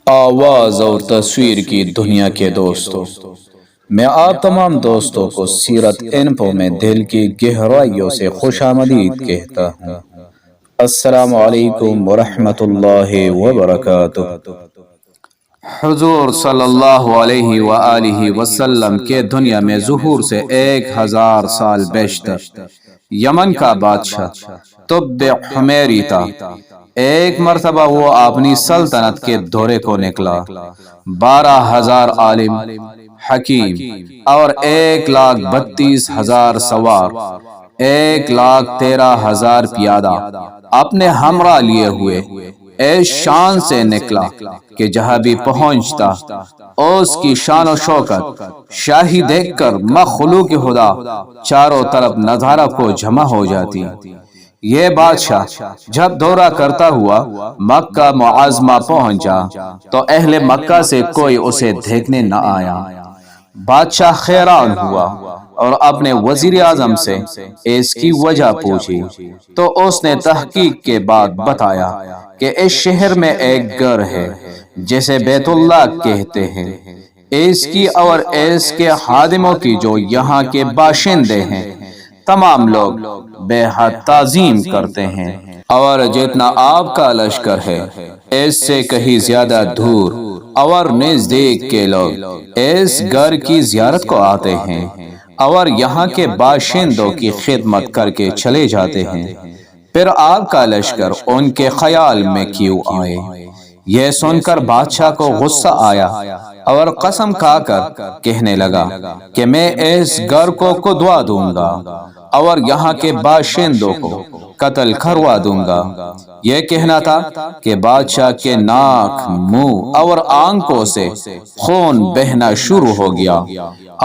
آواز اور تصویر کی دنیا کے دوستوں، میں آپ تمام دوستوں کو سیرت انفو میں دل کی گہرائیوں سے خوش آمدید کہتا ہوں۔ السلام علیکم ورحمۃ اللہ وبرکاتہ۔ حضور صلی اللہ علیہ وآلہ وسلم کے دنیا میں ظہور سے 1000 سال بیشتر یمن کا بادشاہ طب حمیری تھا۔ ایک مرتبہ وہ اپنی سلطنت کے دورے کو نکلا۔ 12,000 عالم، حکیم اور 1,32,000 سوار، 1,13,000 پیادہ اپنے ہمراہ لیے ہوئے اس شان سے نکلا کہ جہاں بھی پہنچتا اس کی شان و شوکت شاہی دیکھ کر مخلوق خدا چاروں طرف نظارہ کو جمع ہو جاتی۔ یہ بادشاہ جب دورہ کرتا ہوا مکہ معظمہ پہنچا تو اہل مکہ سے کوئی اسے دیکھنے نہ آیا۔ بادشاہ حیران ہوا اور اپنے وزیر اعظم سے اس کی وجہ پوچھی تو اس نے تحقیق کے بعد بتایا کہ اس شہر میں ایک گھر ہے جسے بیت اللہ کہتے ہیں۔ اس کی اور اس کے خادموں کی جو یہاں کے باشندے ہیں تمام لوگ بے حد تعظیم کرتے ہیں، اور جتنا آپ کا لشکر ہے اس سے کہیں زیادہ دور اور نزدیک کے لوگ اس گھر کی زیارت کو آتے ہیں اور یہاں کے باشندوں کی خدمت کر کے چلے جاتے ہیں۔ پھر آپ کا لشکر ان کے خیال میں کیوں آئے؟ یہ سن کر بادشاہ کو غصہ آیا اور قسم کھا کر کہنے لگا کہ میں اس گھر کو کھدوا دوں گا اور یہاں کے باشندوں کو قتل کروا دوں گا۔ یہ کہنا تھا کہ بادشاہ کے ناک، منہ اور آنکھوں سے خون بہنا شروع ہو گیا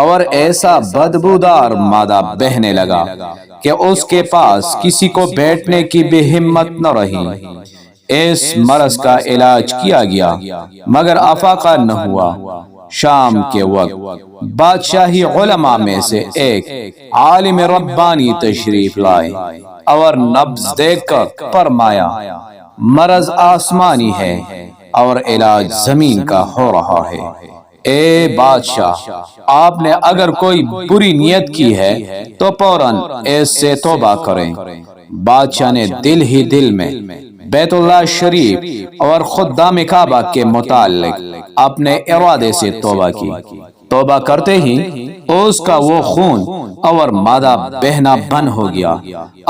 اور ایسا بدبودار مادہ بہنے لگا کہ اس کے پاس کسی کو بیٹھنے کی بھی ہمت نہ رہی۔ اس مرض کا علاج کیا گیا مگر افاقہ نہ ہوا۔ شام کے وقت بادشاہی علماء میں سے ایک عالم ربانی تشریف لائے اور نبض دیکھ کر فرمایا مرض آسمانی ہے اور علاج زمین کا ہو رہا ہے۔ اے بادشاہ، آپ نے اگر کوئی بری نیت کی ہے تو فوراً اس سے توبہ کریں۔ بادشاہ نے دل ہی دل میں بیت اللہ شریف اور خدام کعبہ کے متعلق اپنے ارادے سے توبہ کی۔ توبہ کرتے ہی اس کا وہ خون اور مادہ بہنا بند ہو گیا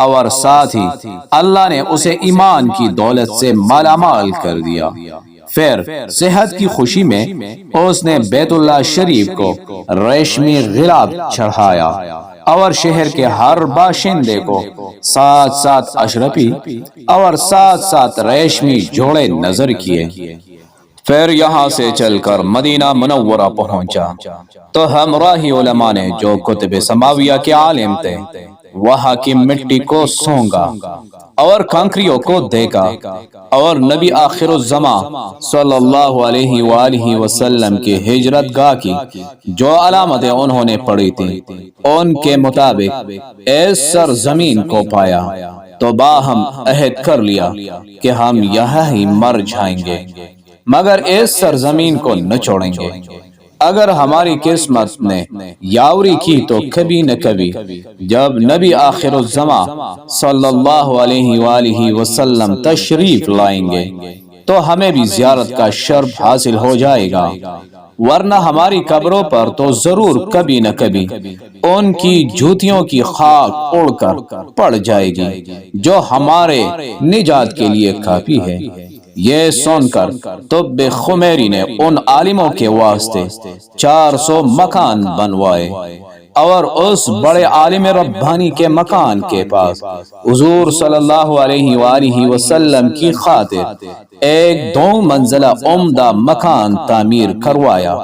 اور ساتھ ہی اللہ نے اسے ایمان کی دولت سے مالا مال کر دیا۔ پھر صحت کی خوشی میں اس نے بیت اللہ شریف کو ریشمی غلاف چڑھایا اور شہر کے ہر باشندے کو 7 اشرفی اور 7 ریشمی جوڑے نظر کیے۔ پھر یہاں سے چل کر مدینہ منورہ پہنچا تو ہمراہی علماء نے جو کتب سماویہ کے عالم تھے وہاں کی مٹی کو سونگا اور کنکریوں کو دیکھا اور نبی آخر الزمان صلی اللہ علیہ وآلہ وسلم کی ہجرت گاہ کی جو علامتیں انہوں نے پڑھی تھی ان کے مطابق اس سرزمین کو پایا تو باہم عہد کر لیا کہ ہم یہاں ہی مر جائیں گے مگر اس سرزمین کو نہ چھوڑیں گے۔ اگر ہماری قسمت نے یاوری کی تو کبھی نہ کبھی جب نبی آخر الزمان صلی اللہ علیہ وآلہ وسلم تشریف لائیں گے تو ہمیں بھی زیارت کا شرف حاصل ہو جائے گا، ورنہ ہماری قبروں پر تو ضرور کبھی نہ کبھی ان کی جوتیوں کی خاک اڑ کر پڑ جائے گی جو ہمارے نجات کے لیے کافی ہے۔ یہ سن کر طب حمیری نے ان عالموں کے واسطے 400 مکان بنوائے اور اس بڑے عالم ربانی کے مکان کے پاس حضور صلی اللہ علیہ وآلہ وسلم کی خاطر ایک 2 منزلہ عمدہ مکان تعمیر کروایا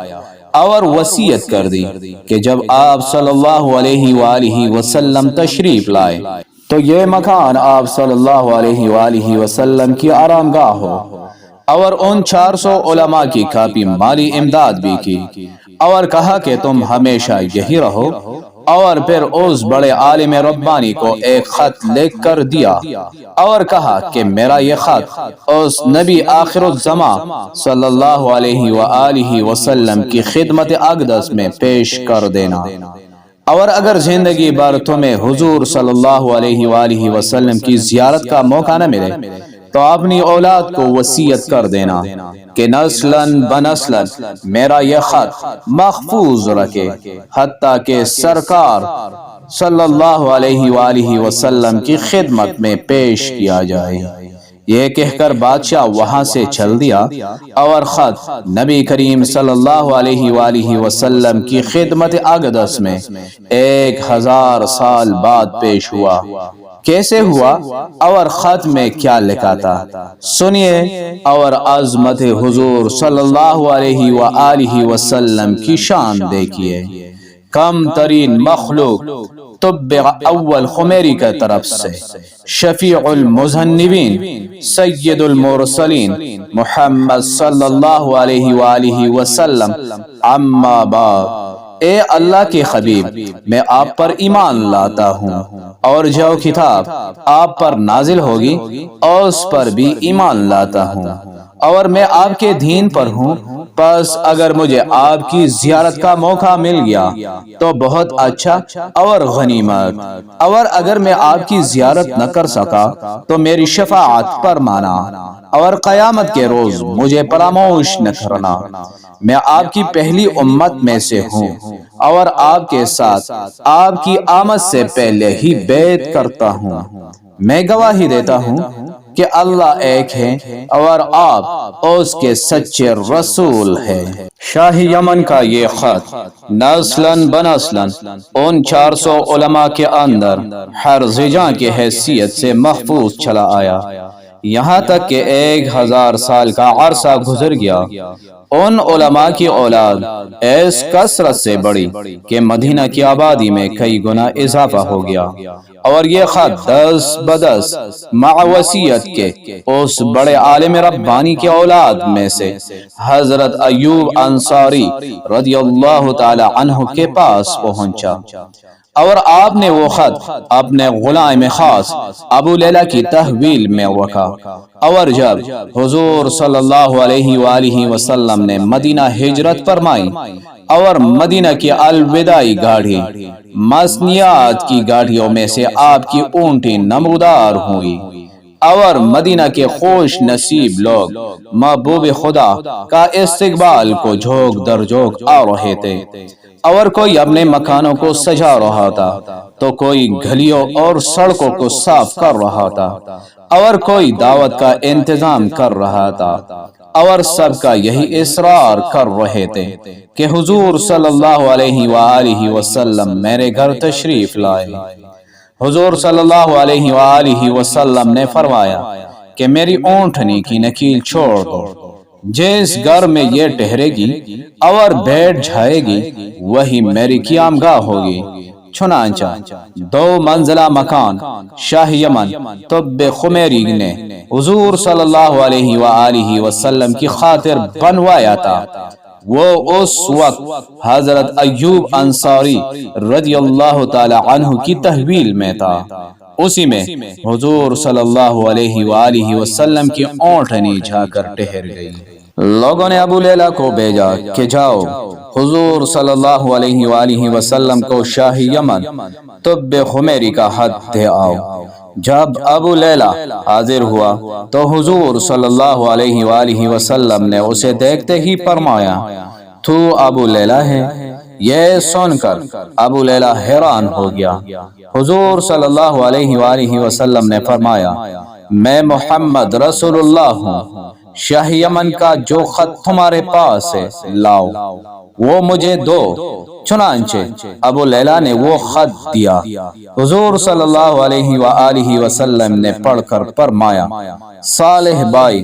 اور وصیت کر دی کہ جب آپ صلی اللہ علیہ وآلہ وسلم تشریف لائے تو یہ مکان آپ صلی اللہ علیہ وآلہ وسلم کی آرام گاہ ہو، اور ان 400 علماء کی کافی مالی امداد بھی کی اور کہا کہ تم ہمیشہ یہی رہو اور پھر اس بڑے عالم ربانی کو ایک خط لکھ کر دیا اور کہا کہ میرا یہ خط اس نبی آخر الزماں صلی اللہ علیہ وآلہ وسلم کی خدمت اقدس میں پیش کر دینا، اور اگر زندگی بھر تمہیں حضور صلی اللہ علیہ وآلہ وسلم کی زیارت کا موقع نہ ملے تو اپنی اولاد کو وصیت کر دینا کہ نسلاً بنسلاً میرا یہ خط محفوظ رکھے حتیٰ کہ سرکار صلی اللہ علیہ وآلہ وسلم کی خدمت میں پیش کیا جائے۔ یہ کہہ کر بادشاہ وہاں سے چل دیا اور خط نبی کریم صلی اللہ علیہ وآلہ وسلم کی خدمت اقدس میں 1000 سال بعد پیش ہوا۔ کیسے ہوا اور خط میں کیا لکھا تھا سنیے اور عظمت حضور صلی اللہ علیہ وآلہ وسلم کی شان دیکھیے۔ کم ترین مخلوق طب اول خمیری کی طرف سے شفیع المذنبین سید المرسلین محمد صلی اللہ علیہ وآلہ وسلم اما بعد، اے اللہ کے حبیب، میں آپ پر ایمان لاتا ہوں اور جو کتاب آپ پر نازل ہوگی اس پر بھی ایمان لاتا ہوں، اور میں آپ کے دین پر ہوں، پس اگر مجھے آپ کی زیارت کا موقع مل گیا تو بہت اچھا اور غنیمت، اور اگر میں آپ کی زیارت نہ کر سکا تو میری شفاعت پر مانا اور قیامت کے روز مجھے فراموش نہ کرنا۔ میں آپ کی پہلی امت میں سے ہوں اور آپ کے ساتھ آپ کی آمد سے پہلے ہی بیعت کرتا ہوں۔ میں گواہی دیتا ہوں کہ اللہ ایک ہے اور آپ اس کے سچے رسول ہیں۔ شاہ یمن کا یہ خط نسلاً بنسلاً ان 400 علماء کے اندر حرز جاں کی حیثیت سے محفوظ چلا آیا، یہاں تک کہ 1000 سال کا عرصہ گزر گیا۔ ان علماء کی اولاد اس کثرت سے بڑی کہ مدینہ کی آبادی میں کئی گنا اضافہ ہو گیا، اور یہ خط 10 بدس مع وصیت کے اس بڑے عالم ربانی کے اولاد میں سے حضرت ایوب انصاری رضی اللہ تعالی عنہ کے پاس پہنچا، اور آپ نے وہ خط اپنے غلام خاص ابو لیلہ کی تحویل میں رکھا، اور جب حضور صلی اللہ علیہ وآلہ وسلم نے مدینہ ہجرت فرمائی اور مدینہ کی الوداعی گاڑی مسنیات کی گاڑیوں میں سے آپ کی اونٹی نمودار ہوئی، اور مدینہ کے خوش نصیب لوگ محبوب خدا کا استقبال کو جھوک در جھوک آ رہے تھے، اور کوئی اپنے مکانوں کو سجا رہا تھا تو کوئی گلیوں اور سڑکوں کو صاف کر رہا تھا، اور کوئی دعوت کا انتظام کر رہا تھا، اور سب کا یہی اصرار کر رہے تھے کہ حضور صلی اللہ علیہ وآلہ وسلم میرے گھر تشریف لائے۔ حضور صلی اللہ علیہ وآلہ وسلم نے فرمایا کہ میری اونٹنی کی نکیل چھوڑ دو، جس گھر میں یہ ٹھہرے گی اور بیٹھ جائے گی وہی میری قیام گاہ ہوگی۔ چنانچہ 2 منزلہ مکان شاہ یمن طب خمیری نے حضور صلی اللہ علیہ وآلہ وسلم کی خاطر بنوایا تھا، وہ اس وقت حضرت ایوب انصاری رضی اللہ تعالی عنہ کی تحویل میں تھا، اسی میں حضور صلی اللہ علیہ وآلہ وسلم کی اونٹنی جا کر ٹھہر گئی۔ لوگوں نے ابو لیلہ کو بھیجا کہ جاؤ حضور صلی اللہ علیہ وآلہ وسلم کو شاہ یمن طب خمیری کا خط دے آؤ۔ جب ابو لیلہ حاضر ہوا تو حضور صلی اللہ علیہ وآلہ وسلم نے اسے دیکھتے ہی فرمایا، تو ابو لیلہ ہے؟ یہ سن کر ابو لیلہ حیران ہو گیا۔ حضور صلی اللہ علیہ وآلہ وسلم نے فرمایا، میں محمد رسول اللہ ہوں، شاہ یمن کا جو خط تمہارے پاس ہے لاؤ، وہ مجھے دو۔ چنانچہ ابو لیلہ نے وہ خط دیا۔ حضور صلی اللہ علیہ وآلہ وسلم نے پڑھ کر فرمایا، صالح بھائی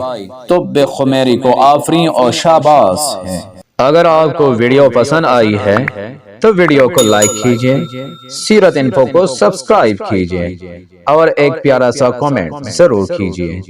طب خمیری کو آفرین اور شاباش ہے۔ اگر آپ کو ویڈیو پسند آئی ہے تو ویڈیو کو لائک کیجئے، سیرت انفو کو سبسکرائب کیجئے اور ایک پیارا سا کامنٹ ضرور کیجئے۔